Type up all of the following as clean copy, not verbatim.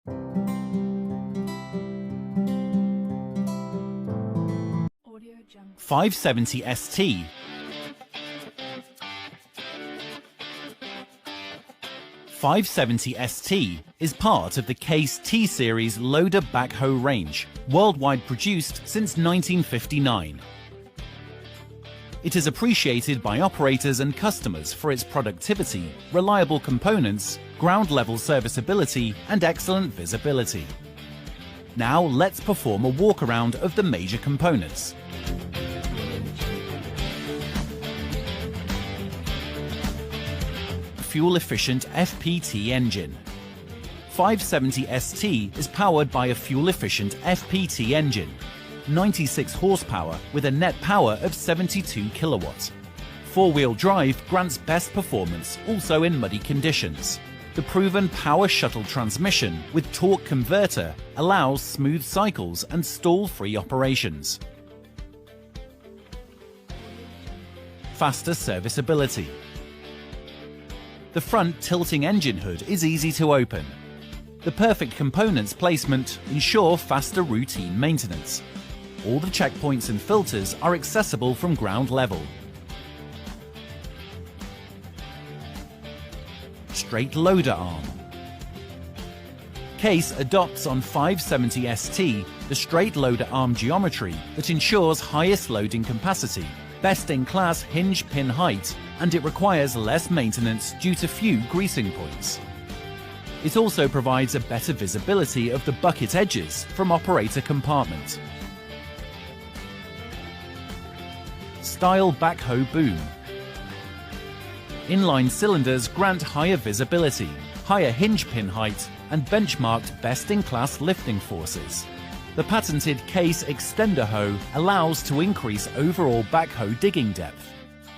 570ST. 570ST is part of the Case T-Series loader backhoe range, worldwide produced since 1959. It is appreciated by operators and customers for its productivity, reliable components, ground-level serviceability, and excellent visibility. Now let's perform a walk-around of the major components. Fuel-efficient FPT engine. 570ST is powered by a fuel-efficient FPT engine, 96 horsepower with a net power of 72 kilowatts. Four-wheel drive grants best performance also in muddy conditions. The proven power shuttle transmission with torque converter allows smooth cycles and stall-free operations. Faster serviceability. The front tilting engine hood is easy to open. The perfect components placement ensure faster routine maintenance. All the checkpoints and filters are accessible from ground level. Straight loader arm. Case adopts on 570ST the straight loader arm geometry that ensures highest loading capacity, best-in-class hinge pin height, and it requires less maintenance due to few greasing points. It also provides a better visibility of the bucket edges from operator compartment. Style backhoe boom. Inline cylinders grant higher visibility, higher hinge pin height, and benchmarked best-in-class lifting forces. The patented Case extender hoe allows to increase overall backhoe digging depth.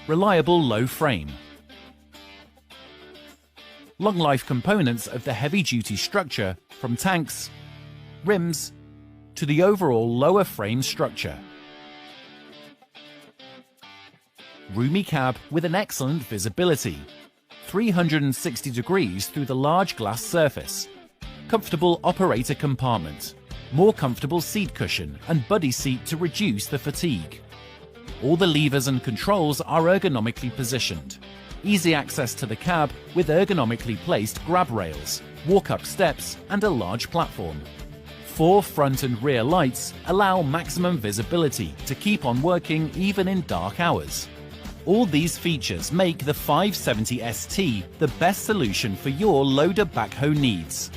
Reliable low frame. Long life components of the heavy-duty structure from tanks, rims, to the overall lower frame structure. Roomy cab with an excellent visibility. 360 degrees through the large glass surface. Comfortable operator compartment. More comfortable seat cushion and buddy seat to reduce the fatigue. All the levers and controls are ergonomically positioned. Easy access to the cab with ergonomically placed grab rails, walk-up steps and a large platform. 4 front and rear lights allow maximum visibility to keep on working even in dark hours. All these features make the 570ST the best solution for your loader backhoe needs.